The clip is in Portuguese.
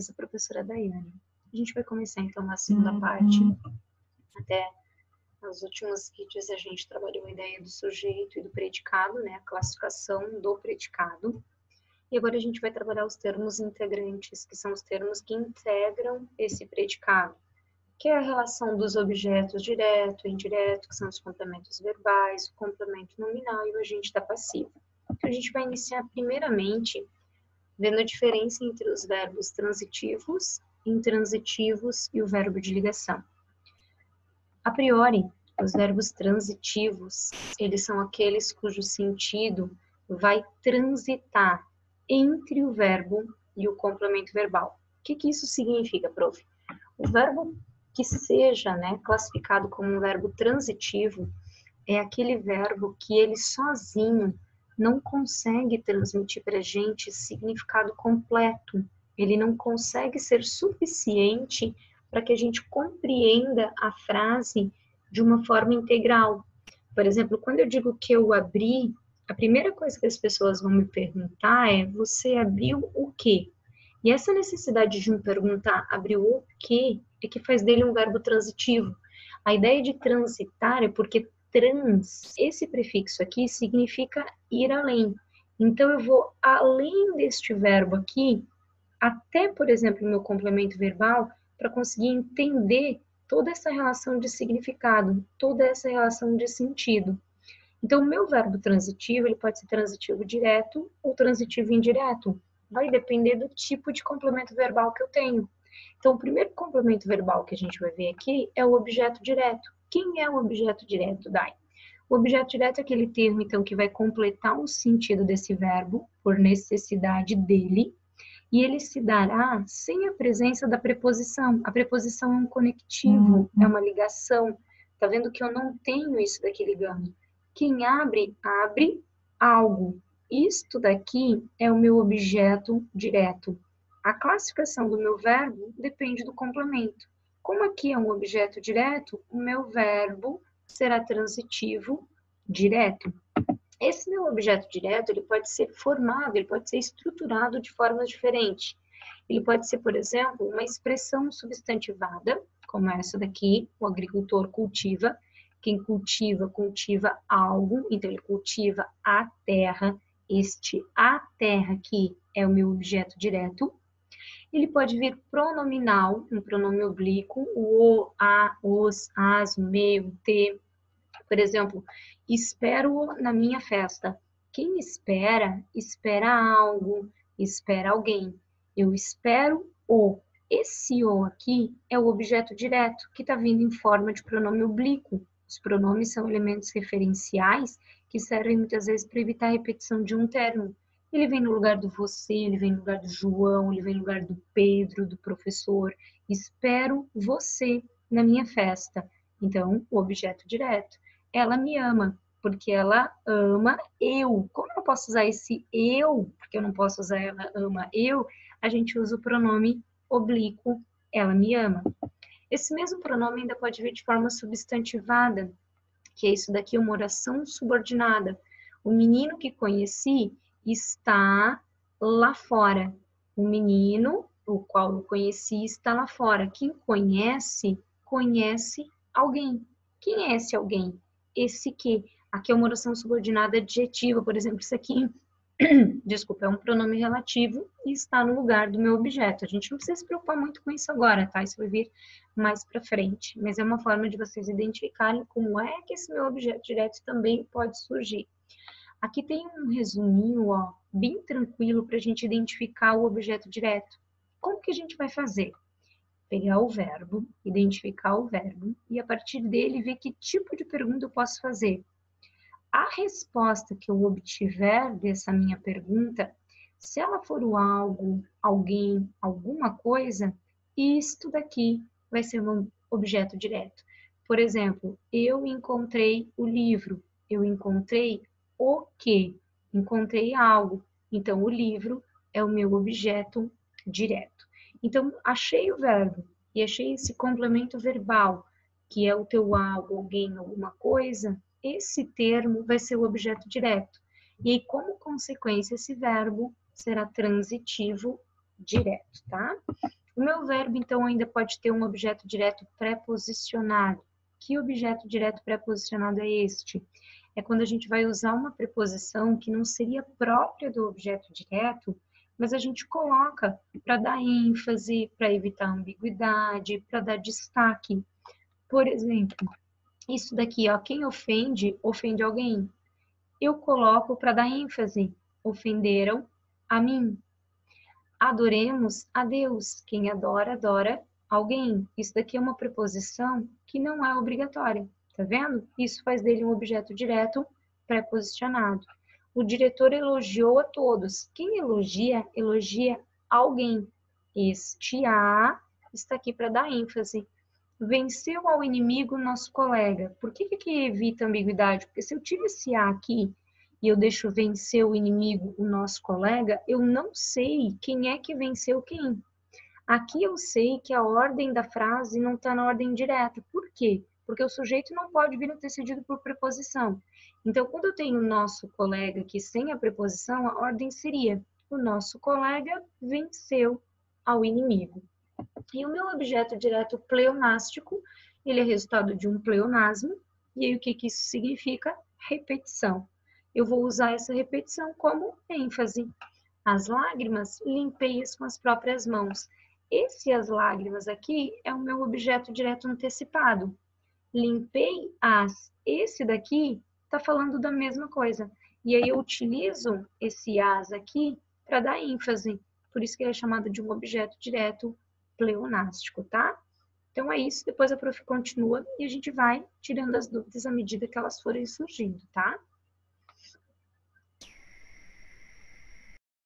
beleza, professora Daiane? A gente vai começar então a segunda parte. Até nos últimos vídeos a gente trabalhou a ideia do sujeito e do predicado, né? A classificação do predicado. E agora a gente vai trabalhar os termos integrantes, que são os termos que integram esse predicado, que é a relação dos objetos direto e indireto, que são os complementos verbais, o complemento nominal e o agente da passiva. Então, a gente vai iniciar primeiramente vendo a diferença entre os verbos transitivos, intransitivos e o verbo de ligação. A priori, os verbos transitivos, eles são aqueles cujo sentido vai transitar entre o verbo e o complemento verbal. O que isso significa, prof? O verbo que seja, né, classificado como um verbo transitivo é aquele verbo que ele sozinho não consegue transmitir para a gente significado completo. Ele não consegue ser suficiente para que a gente compreenda a frase de uma forma integral. Por exemplo, quando eu digo que eu abri, a primeira coisa que as pessoas vão me perguntar é: você abriu o quê? E essa necessidade de me perguntar abriu o quê é que faz dele um verbo transitivo. A ideia de transitar é porque trans, esse prefixo aqui, significa ir além. Então, eu vou além deste verbo aqui, até, por exemplo, o meu complemento verbal, para conseguir entender toda essa relação de significado, toda essa relação de sentido. Então, o meu verbo transitivo, ele pode ser transitivo direto ou transitivo indireto. Vai depender do tipo de complemento verbal que eu tenho. Então, o primeiro complemento verbal que a gente vai ver aqui é o objeto direto. Quem é o objeto direto, Dai? O objeto direto é aquele termo, então, que vai completar o sentido desse verbo, por necessidade dele, e ele se dará sem a presença da preposição. A preposição é um conectivo, é uma ligação. Tá vendo que eu não tenho isso daqui ligando? Quem abre, abre algo. Isto daqui é o meu objeto direto. A classificação do meu verbo depende do complemento. Como aqui é um objeto direto, o meu verbo será transitivo direto. Esse meu objeto direto, ele pode ser formado, ele pode ser estruturado de formas diferentes. Ele pode ser, por exemplo, uma expressão substantivada, como essa daqui, o agricultor cultiva. Quem cultiva, cultiva algo, então ele cultiva a terra. Este a terra aqui é o meu objeto direto. Ele pode vir pronominal, um pronome oblíquo, o, a, os, as, o meu, o te. Por exemplo, espero na minha festa. Quem espera, espera algo, espera alguém. Eu espero o. Esse o aqui é o objeto direto, que está vindo em forma de pronome oblíquo. Os pronomes são elementos referenciais que servem muitas vezes para evitar a repetição de um termo. Ele vem no lugar do você, ele vem no lugar do João, ele vem no lugar do Pedro, do professor. Espero você na minha festa. Então, o objeto direto. Ela me ama, porque ela ama eu. Como eu não posso usar esse eu, porque eu não posso usar ela ama eu, a gente usa o pronome oblíquo, ela me ama. Esse mesmo pronome ainda pode vir de forma substantivada, que é isso daqui, uma oração subordinada. O menino que conheci está lá fora. O menino, o qual eu conheci, está lá fora. Quem conhece, conhece alguém. Quem é esse alguém? Esse que. Aqui é uma oração subordinada adjetiva, por exemplo, isso aqui, desculpa, é um pronome relativo e está no lugar do meu objeto. A gente não precisa se preocupar muito com isso agora, tá? Isso vai vir mais para frente, mas é uma forma de vocês identificarem como é que esse meu objeto direto também pode surgir. Aqui tem um resuminho, ó, bem tranquilo para a gente identificar o objeto direto. Como que a gente vai fazer? Pegar o verbo, identificar o verbo e a partir dele ver que tipo de pergunta eu posso fazer. A resposta que eu obtiver dessa minha pergunta, se ela for o algo, alguém, alguma coisa, isto daqui vai ser um objeto direto. Por exemplo, eu encontrei o livro, eu encontrei o quê? Encontrei algo. Então, o livro é o meu objeto direto. Então, achei o verbo e achei esse complemento verbal, que é o teu algo, alguém, alguma coisa, esse termo vai ser o objeto direto. E aí, como consequência, esse verbo será transitivo direto, tá? O meu verbo, então, ainda pode ter um objeto direto preposicionado. Que objeto direto preposicionado é este? É quando a gente vai usar uma preposição que não seria própria do objeto direto, mas a gente coloca para dar ênfase, para evitar ambiguidade, para dar destaque. Por exemplo, isso daqui, ó, quem ofende, ofende alguém. Eu coloco para dar ênfase. Ofenderam a mim. Adoremos a Deus. Quem adora, adora alguém. Isso daqui é uma preposição que não é obrigatória. Tá vendo? Isso faz dele um objeto direto preposicionado. O diretor elogiou a todos. Quem elogia, elogia alguém. Este a está aqui para dar ênfase. Venceu ao inimigo nosso colega. Por que que evita ambiguidade? Porque se eu tiro esse a aqui e eu deixo vencer o inimigo, o nosso colega, eu não sei quem é que venceu quem. Aqui eu sei que a ordem da frase não está na ordem direta. Por quê? Porque o sujeito não pode vir antecedido por preposição. Então, quando eu tenho o nosso colega aqui sem a preposição, a ordem seria: o nosso colega venceu ao inimigo. E o meu objeto direto pleonástico, ele é resultado de um pleonasmo. E aí o que que isso significa? Repetição. Eu vou usar essa repetição como ênfase. As lágrimas, limpei-as com as próprias mãos. Esse as lágrimas aqui é o meu objeto direto antecipado. Limpei as. Esse daqui está falando da mesma coisa. E aí eu utilizo esse as aqui para dar ênfase. Por isso que ele é chamado de um objeto direto pleonástico, tá? Então é isso. Depois a prof continua e a gente vai tirando as dúvidas à medida que elas forem surgindo, tá?